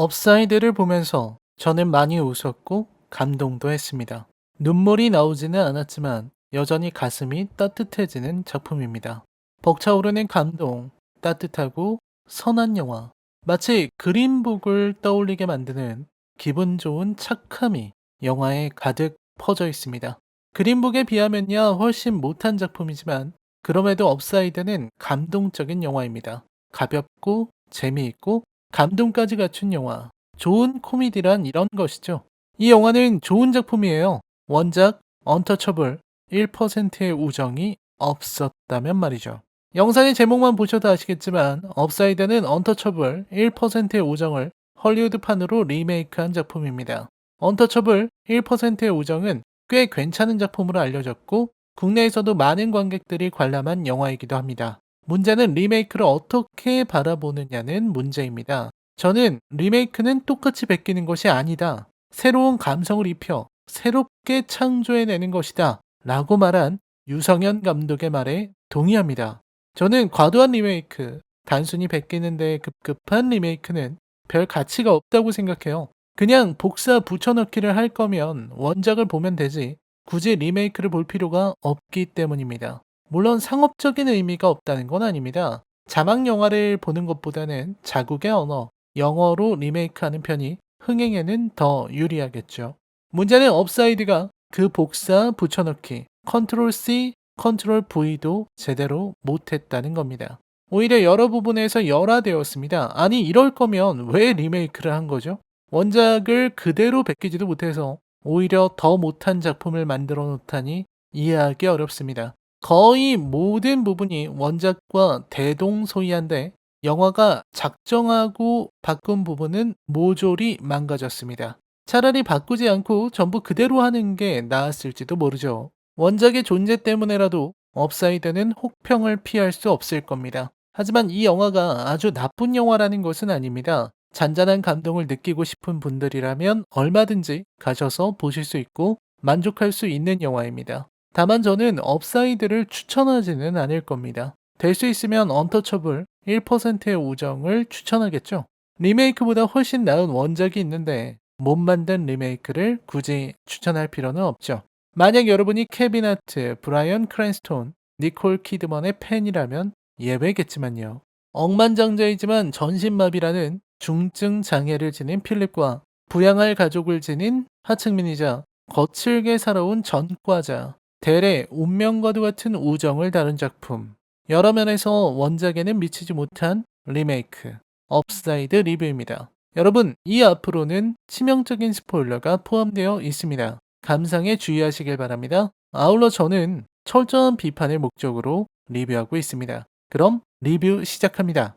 업사이드를 보면서 저는 많이 웃었고 감동도 했습니다. 눈물이 나오지는 않았지만 여전히 가슴이 따뜻해지는 작품입니다. 벅차오르는 감동, 따뜻하고 선한 영화, 마치 그린북을 떠올리게 만드는 기분 좋은 착함이 영화에 가득 퍼져 있습니다. 그린북에 비하면야 훨씬 못한 작품이지만 그럼에도 업사이드는 감동적인 영화입니다. 가볍고 재미있고 감동까지 갖춘 영화. 좋은 코미디란 이런 것이죠. 이 영화는 좋은 작품이에요. 원작 언터처블 1%의 우정이 없었다면 말이죠. 영상의 제목만 보셔도 아시겠지만 업사이드는 언터처블 1%의 우정을 헐리우드판으로 리메이크한 작품입니다. 언터처블 1%의 우정은 꽤 괜찮은 작품으로 알려졌고 국내에서도 많은 관객들이 관람한 영화이기도 합니다. 문제는 리메이크를 어떻게 바라보느냐는 문제입니다. 저는 리메이크는 똑같이 베끼는 것이 아니다. 새로운 감성을 입혀 새롭게 창조해내는 것이다. 라고 말한 유성현 감독의 말에 동의합니다. 저는 과도한 리메이크, 단순히 베끼는 데 급급한 리메이크는 별 가치가 없다고 생각해요. 그냥 복사 붙여넣기를 할 거면 원작을 보면 되지 굳이 리메이크를 볼 필요가 없기 때문입니다. 물론 상업적인 의미가 없다는 건 아닙니다. 자막 영화를 보는 것보다는 자국의 언어, 영어로 리메이크하는 편이 흥행에는 더 유리하겠죠. 문제는 업사이드가 그 복사 붙여넣기, 컨트롤 C, 컨트롤 V도 제대로 못했다는 겁니다. 오히려 여러 부분에서 열화되었습니다. 아니 이럴 거면 왜 리메이크를 한 거죠? 원작을 그대로 베끼지도 못해서 오히려 더 못한 작품을 만들어 놓다니 이해하기 어렵습니다. 거의 모든 부분이 원작과 대동소이한데 영화가 작정하고 바꾼 부분은 모조리 망가졌습니다. 차라리 바꾸지 않고 전부 그대로 하는 게 나았을지도 모르죠. 원작의 존재 때문에라도 업사이드는 혹평을 피할 수 없을 겁니다. 하지만 이 영화가 아주 나쁜 영화라는 것은 아닙니다. 잔잔한 감동을 느끼고 싶은 분들이라면 얼마든지 가셔서 보실 수 있고 만족할 수 있는 영화입니다. 다만 저는 업사이드를 추천하지는 않을 겁니다. 될 수 있으면 언터처블 1%의 우정을 추천하겠죠. 리메이크보다 훨씬 나은 원작이 있는데 못 만든 리메이크를 굳이 추천할 필요는 없죠. 만약 여러분이 케빈 하트, 브라이언 크랜스톤, 니콜 키드먼의 팬이라면 예외겠지만요. 억만장자이지만 전신마비라는 중증 장애를 지닌 필립과 부양할 가족을 지닌 하층민이자 거칠게 살아온 전과자, 대래 운명과도 같은 우정을 다룬 작품. 여러 면에서 원작에는 미치지 못한 리메이크, 업사이드 리뷰입니다. 여러분, 이 앞으로는 치명적인 스포일러가 포함되어 있습니다. 감상에 주의하시길 바랍니다. 아울러 저는 철저한 비판의 목적으로 리뷰하고 있습니다. 그럼 리뷰 시작합니다.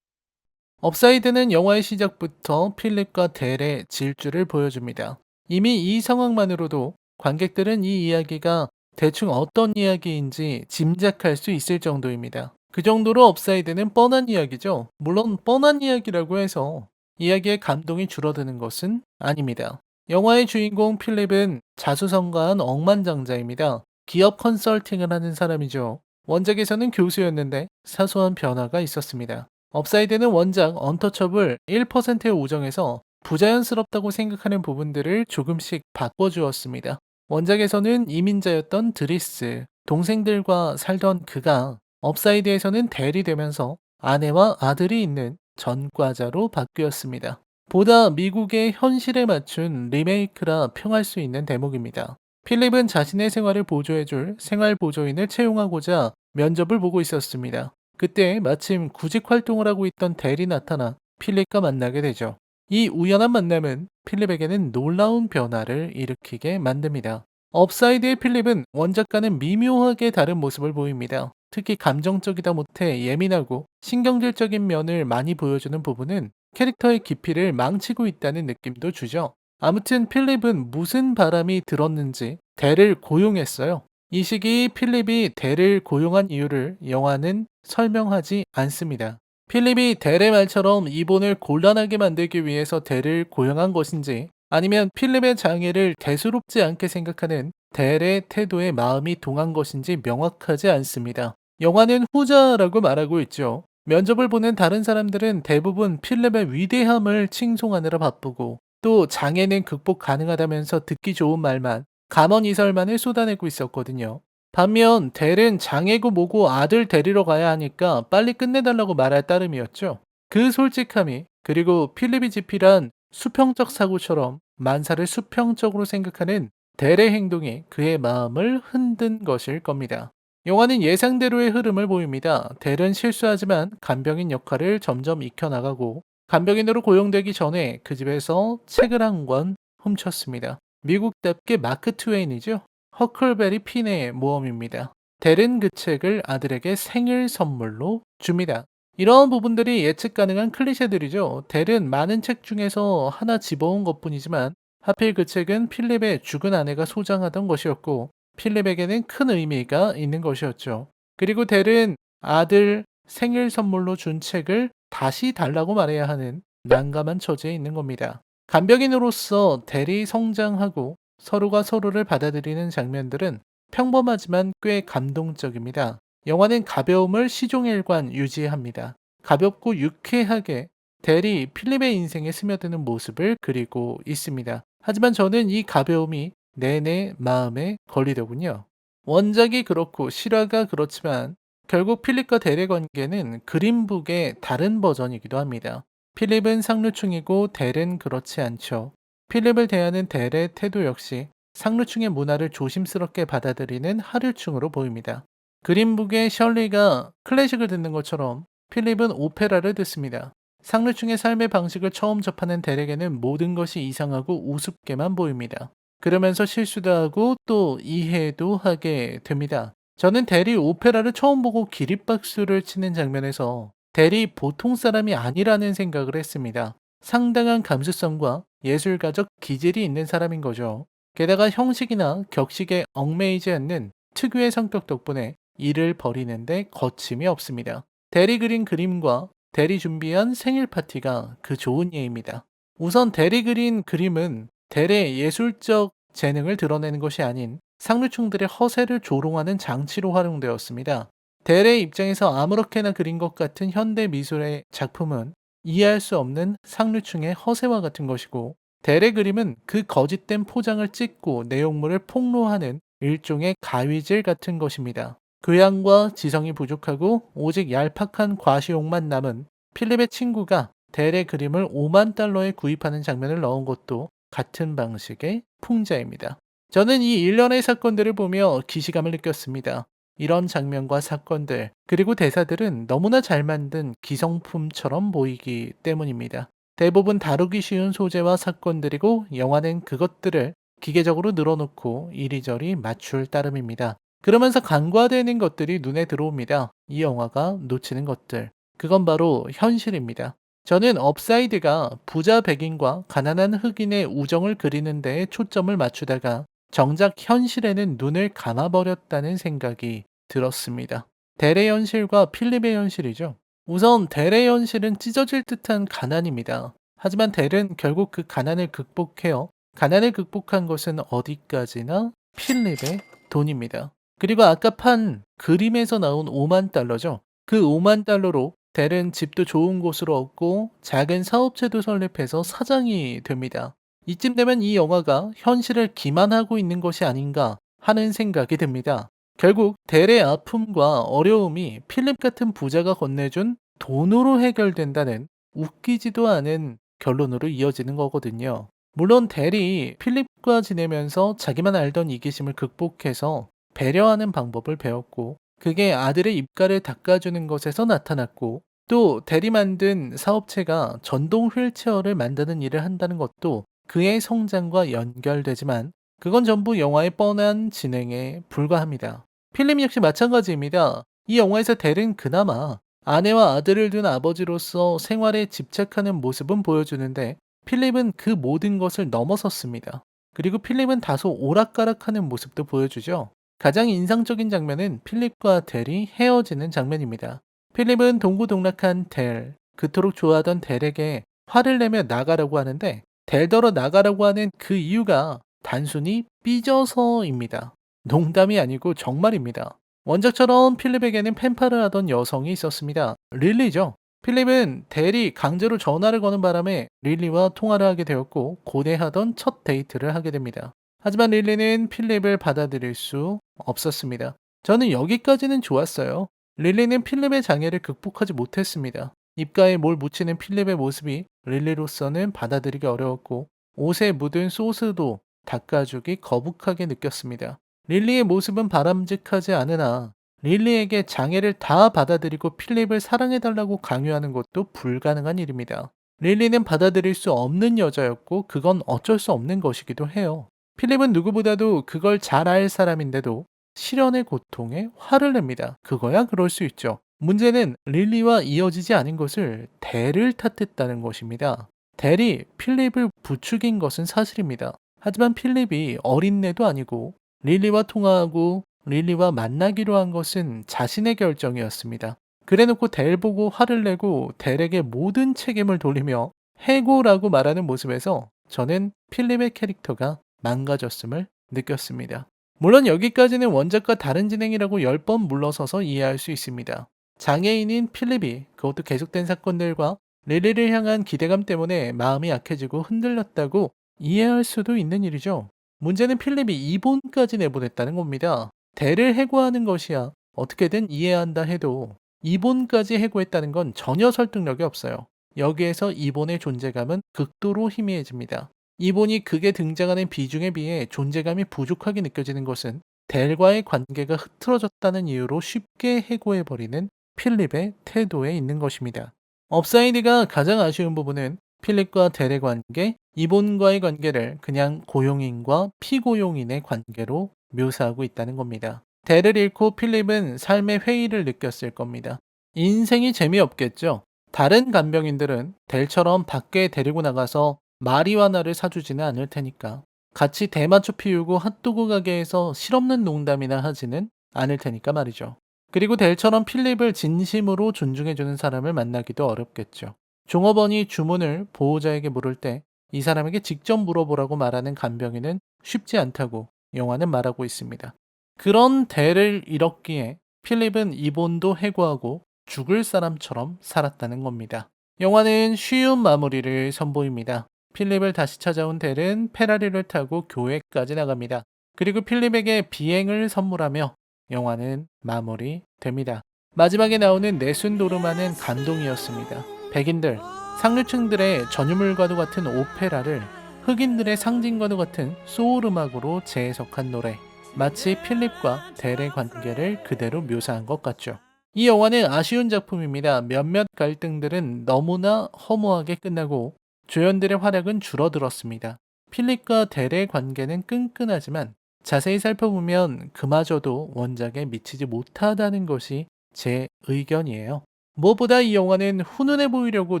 업사이드는 영화의 시작부터 필립과 델의 질주를 보여줍니다. 이미 이 상황만으로도 관객들은 이 이야기가 대충 어떤 이야기인지 짐작할 수 있을 정도입니다. 그 정도로 업사이드는 뻔한 이야기죠. 물론 뻔한 이야기라고 해서 이야기의 감동이 줄어드는 것은 아닙니다. 영화의 주인공 필립은 자수성가한 억만장자입니다. 기업 컨설팅을 하는 사람이죠. 원작에서는 교수였는데 사소한 변화가 있었습니다. 업사이드는 원작 언터처블 1%의 우정에서 부자연스럽다고 생각하는 부분들을 조금씩 바꿔주었습니다. 원작에서는 이민자였던 드리스, 동생들과 살던 그가 업사이드에서는 대리되면서 아내와 아들이 있는 전과자로 바뀌었습니다. 보다 미국의 현실에 맞춘 리메이크라 평할 수 있는 대목입니다. 필립은 자신의 생활을 보조해줄 생활보조인을 채용하고자 면접을 보고 있었습니다. 그때 마침 구직 활동을 하고 있던 델이 나타나 필립과 만나게 되죠. 이 우연한 만남은 필립에게는 놀라운 변화를 일으키게 만듭니다. 업사이드의 필립은 원작과는 미묘하게 다른 모습을 보입니다. 특히 감정적이다 못해 예민하고 신경질적인 면을 많이 보여주는 부분은 캐릭터의 깊이를 망치고 있다는 느낌도 주죠. 아무튼 필립은 무슨 바람이 들었는지 델을 고용했어요. 이 시기 필립이 델을 고용한 이유를 영화는 설명하지 않습니다. 필립이 델의 말처럼 이본을 곤란하게 만들기 위해서 델을 고용한 것인지 아니면 필립의 장애를 대수롭지 않게 생각하는 델의 태도에 마음이 동한 것인지 명확하지 않습니다. 영화는 후자라고 말하고 있죠. 면접을 보는 다른 사람들은 대부분 필립의 위대함을 칭송하느라 바쁘고 또 장애는 극복 가능하다면서 듣기 좋은 말만 감언이설만을 쏟아내고 있었거든요. 반면 델은 장애고 뭐고 아들 데리러 가야 하니까 빨리 끝내달라고 말할 따름이었죠. 그 솔직함이 그리고 필립이 집필한 수평적 사고처럼 만사를 수평적으로 생각하는 델의 행동이 그의 마음을 흔든 것일 겁니다. 영화는 예상대로의 흐름을 보입니다. 델은 실수하지만 간병인 역할을 점점 익혀나가고 간병인으로 고용되기 전에 그 집에서 책을 한 권 훔쳤습니다. 미국답게 마크 트웨인이죠. 허클베리 핀의 모험입니다. 델은 그 책을 아들에게 생일 선물로 줍니다. 이런 부분들이 예측 가능한 클리셰들이죠. 델은 많은 책 중에서 하나 집어온 것뿐이지만 하필 그 책은 필립의 죽은 아내가 소장하던 것이었고 필립에게는 큰 의미가 있는 것이었죠. 그리고 델은 아들 생일 선물로 준 책을 다시 달라고 말해야 하는 난감한 처지에 있는 겁니다. 간병인으로서 델이 성장하고 서로가 서로를 받아들이는 장면들은 평범하지만 꽤 감동적입니다. 영화는 가벼움을 시종일관 유지합니다. 가볍고 유쾌하게 델이 필립의 인생에 스며드는 모습을 그리고 있습니다. 하지만 저는 이 가벼움이 내내 마음에 걸리더군요. 원작이 그렇고 실화가 그렇지만 결국 필립과 델의 관계는 그린북의 다른 버전이기도 합니다. 필립은 상류층이고 델은 그렇지 않죠. 필립을 대하는 델의 태도 역시 상류층의 문화를 조심스럽게 받아들이는 하류층으로 보입니다. 그린북의 셜리가 클래식을 듣는 것처럼 필립은 오페라를 듣습니다. 상류층의 삶의 방식을 처음 접하는 델에게는 모든 것이 이상하고 우습게만 보입니다. 그러면서 실수도 하고 또 이해도 하게 됩니다. 저는 델이 오페라를 처음 보고 기립박수를 치는 장면에서 델이 보통 사람이 아니라는 생각을 했습니다. 상당한 감수성과 예술가적 기질이 있는 사람인 거죠. 게다가 형식이나 격식에 얽매이지 않는 특유의 성격 덕분에 일을 벌이는데 거침이 없습니다. 델이 그린 그림과 델이 준비한 생일 파티가 그 좋은 예입니다. 우선 델이 그린 그림은 델의 예술적 재능을 드러내는 것이 아닌 상류층들의 허세를 조롱하는 장치로 활용되었습니다. 델의 입장에서 아무렇게나 그린 것 같은 현대 미술의 작품은 이해할 수 없는 상류층의 허세와 같은 것이고 델의 그림은 그 거짓된 포장을 찍고 내용물을 폭로하는 일종의 가위질 같은 것입니다. 교양과 지성이 부족하고 오직 얄팍한 과시욕만 남은 필립의 친구가 델의 그림을 5만 달러에 구입하는 장면을 넣은 것도 같은 방식의 풍자입니다. 저는 이 일련의 사건들을 보며 기시감을 느꼈습니다. 이런 장면과 사건들, 그리고 대사들은 너무나 잘 만든 기성품처럼 보이기 때문입니다. 대부분 다루기 쉬운 소재와 사건들이고 영화는 그것들을 기계적으로 늘어놓고 이리저리 맞출 따름입니다. 그러면서 간과되는 것들이 눈에 들어옵니다. 이 영화가 놓치는 것들. 그건 바로 현실입니다. 저는 업사이드가 부자 백인과 가난한 흑인의 우정을 그리는 데에 초점을 맞추다가 정작 현실에는 눈을 감아버렸다는 생각이 들었습니다. 델의 현실과 필립의 현실이죠. 우선 델의 현실은 찢어질 듯한 가난입니다. 하지만 델은 결국 그 가난을 극복해요. 가난을 극복한 것은 어디까지나 필립의 돈입니다. 그리고 아까 판 그림에서 나온 5만 달러죠. 그 5만 달러로 델은 집도 좋은 곳으로 얻고 작은 사업체도 설립해서 사장이 됩니다. 이쯤 되면 이 영화가 현실을 기만하고 있는 것이 아닌가 하는 생각이 듭니다. 결국 델의 아픔과 어려움이 필립 같은 부자가 건네준 돈으로 해결된다는 웃기지도 않은 결론으로 이어지는 거거든요. 물론 델이 필립과 지내면서 자기만 알던 이기심을 극복해서 배려하는 방법을 배웠고 그게 아들의 입가를 닦아주는 것에서 나타났고 또 델이 만든 사업체가 전동 휠체어를 만드는 일을 한다는 것도 그의 성장과 연결되지만 그건 전부 영화의 뻔한 진행에 불과합니다. 필름 역시 마찬가지입니다. 이 영화에서 델은 그나마 아내와 아들을 둔 아버지로서 생활에 집착하는 모습은 보여주는데 필립은 그 모든 것을 넘어섰습니다. 그리고 필립은 다소 오락가락하는 모습도 보여주죠. 가장 인상적인 장면은 필립과 델이 헤어지는 장면입니다. 필립은 동고동락한 델, 그토록 좋아하던 델에게 화를 내며 나가라고 하는데 델더러 나가라고 하는 그 이유가 단순히 삐져서입니다. 농담이 아니고 정말입니다. 원작처럼 필립에게는 펜팔을 하던 여성이 있었습니다. 릴리죠. 필립은 대리 강제로 전화를 거는 바람에 릴리와 통화를 하게 되었고 고대하던 첫 데이트를 하게 됩니다. 하지만 릴리는 필립을 받아들일 수 없었습니다. 저는 여기까지는 좋았어요. 릴리는 필립의 장애를 극복하지 못했습니다. 입가에 뭘 묻히는 필립의 모습이 릴리로서는 받아들이기 어려웠고 옷에 묻은 소스도 닦아주기 거북하게 느꼈습니다. 릴리의 모습은 바람직하지 않으나 릴리에게 장애를 다 받아들이고 필립을 사랑해달라고 강요하는 것도 불가능한 일입니다. 릴리는 받아들일 수 없는 여자였고 그건 어쩔 수 없는 것이기도 해요. 필립은 누구보다도 그걸 잘 알 사람인데도 실연의 고통에 화를 냅니다. 그거야 그럴 수 있죠. 문제는 릴리와 이어지지 않은 것을 델을 탓했다는 것입니다. 델이 필립을 부추긴 것은 사실입니다. 하지만 필립이 어린애도 아니고 릴리와 통화하고 릴리와 만나기로 한 것은 자신의 결정이었습니다. 그래놓고 델 보고 화를 내고 델에게 모든 책임을 돌리며 해고라고 말하는 모습에서 저는 필립의 캐릭터가 망가졌음을 느꼈습니다. 물론 여기까지는 원작과 다른 진행이라고 10번 물러서서 이해할 수 있습니다. 장애인인 필립이 그것도 계속된 사건들과 릴리를 향한 기대감 때문에 마음이 약해지고 흔들렸다고 이해할 수도 있는 일이죠. 문제는 필립이 이본까지 내보냈다는 겁니다. 대를 해고하는 것이야 어떻게든 이해한다 해도 이본까지 해고했다는 건 전혀 설득력이 없어요. 여기에서 이본의 존재감은 극도로 희미해집니다. 이본이 극에 등장하는 비중에 비해 존재감이 부족하게 느껴지는 것은 델과의 관계가 흐트러졌다는 이유로 쉽게 해고해버리는 필립의 태도에 있는 것입니다. 업사이드가 가장 아쉬운 부분은 필립과 델의 관계, 이본과의 관계를 그냥 고용인과 피고용인의 관계로 묘사하고 있다는 겁니다. 델을 잃고 필립은 삶의 회의를 느꼈을 겁니다. 인생이 재미없겠죠. 다른 간병인들은 델처럼 밖에 데리고 나가서 마리화나를 사주지는 않을 테니까. 같이 대마초 피우고 핫도그 가게에서 실없는 농담이나 하지는 않을 테니까 말이죠. 그리고 델처럼 필립을 진심으로 존중해주는 사람을 만나기도 어렵겠죠. 종업원이 주문을 보호자에게 물을 때 이 사람에게 직접 물어보라고 말하는 간병인은 쉽지 않다고 영화는 말하고 있습니다. 그런 델을 잃었기에 필립은 이본도 해고하고 죽을 사람처럼 살았다는 겁니다. 영화는 쉬운 마무리를 선보입니다. 필립을 다시 찾아온 델은 페라리를 타고 교회까지 나갑니다. 그리고 필립에게 비행을 선물하며 영화는 마무리됩니다. 마지막에 나오는 내순 도르마는 감동이었습니다. 백인들, 상류층들의 전유물과도 같은 오페라를 흑인들의 상징과도 같은 소울 음악으로 재해석한 노래. 마치 필립과 델의 관계를 그대로 묘사한 것 같죠. 이 영화는 아쉬운 작품입니다. 몇몇 갈등들은 너무나 허무하게 끝나고 조연들의 활약은 줄어들었습니다. 필립과 델의 관계는 끈끈하지만 자세히 살펴보면 그마저도 원작에 미치지 못하다는 것이 제 의견이에요. 무엇보다 이 영화는 훈훈해 보이려고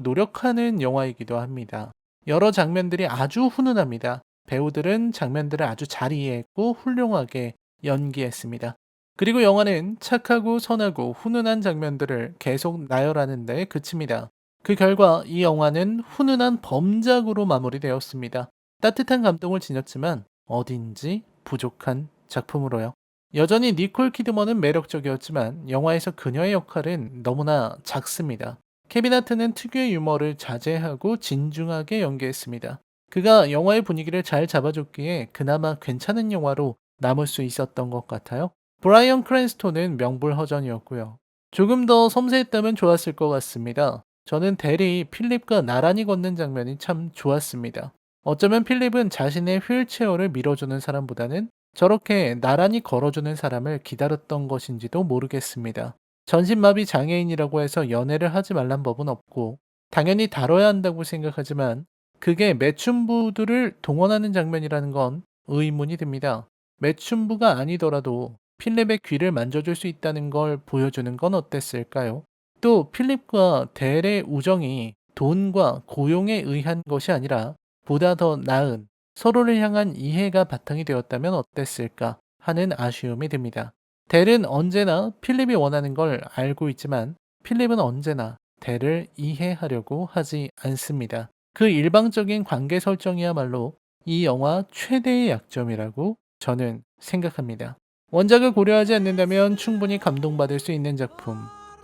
노력하는 영화이기도 합니다. 여러 장면들이 아주 훈훈합니다. 배우들은 장면들을 아주 잘 이해했고 훌륭하게 연기했습니다. 그리고 영화는 착하고 선하고 훈훈한 장면들을 계속 나열하는 데 그칩니다. 그 결과 이 영화는 훈훈한 범작으로 마무리되었습니다. 따뜻한 감동을 지녔지만 어딘지 부족한 작품으로요. 여전히 니콜 키드먼은 매력적이었지만 영화에서 그녀의 역할은 너무나 작습니다. 케빈 하트는 특유의 유머를 자제하고 진중하게 연기했습니다. 그가 영화의 분위기를 잘 잡아줬기에 그나마 괜찮은 영화로 남을 수 있었던 것 같아요. 브라이언 크랜스톤은 명불허전이었고요. 조금 더 섬세했다면 좋았을 것 같습니다. 저는 델이 필립과 나란히 걷는 장면이 참 좋았습니다. 어쩌면 필립은 자신의 휠체어를 밀어주는 사람보다는 저렇게 나란히 걸어주는 사람을 기다렸던 것인지도 모르겠습니다. 전신마비 장애인이라고 해서 연애를 하지 말란 법은 없고 당연히 다뤄야 한다고 생각하지만 그게 매춘부들을 동원하는 장면이라는 건 의문이 듭니다. 매춘부가 아니더라도 필립의 귀를 만져줄 수 있다는 걸 보여주는 건 어땠을까요? 또 필립과 델의 우정이 돈과 고용에 의한 것이 아니라 보다 더 나은 서로를 향한 이해가 바탕이 되었다면 어땠을까 하는 아쉬움이 듭니다. 델은 언제나 필립이 원하는 걸 알고 있지만 필립은 언제나 델을 이해하려고 하지 않습니다. 그 일방적인 관계 설정이야말로 이 영화 최대의 약점이라고 저는 생각합니다. 원작을 고려하지 않는다면 충분히 감동받을 수 있는 작품.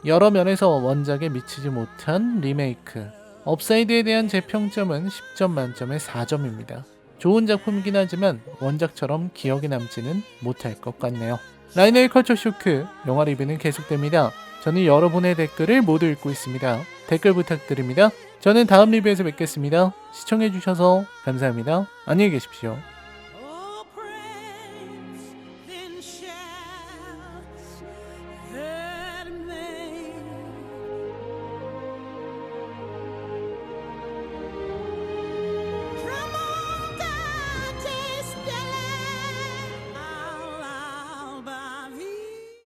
여러 면에서 원작에 미치지 못한 리메이크. 업사이드에 대한 제 평점은 10점 만점에 4점입니다. 좋은 작품이긴 하지만 원작처럼 기억에 남지는 못할 것 같네요. 라이너의 컬처 쇼크 영화 리뷰는 계속됩니다. 저는 여러분의 댓글을 모두 읽고 있습니다. 댓글 부탁드립니다. 저는 다음 리뷰에서 뵙겠습니다. 시청해주셔서 감사합니다. 안녕히 계십시오.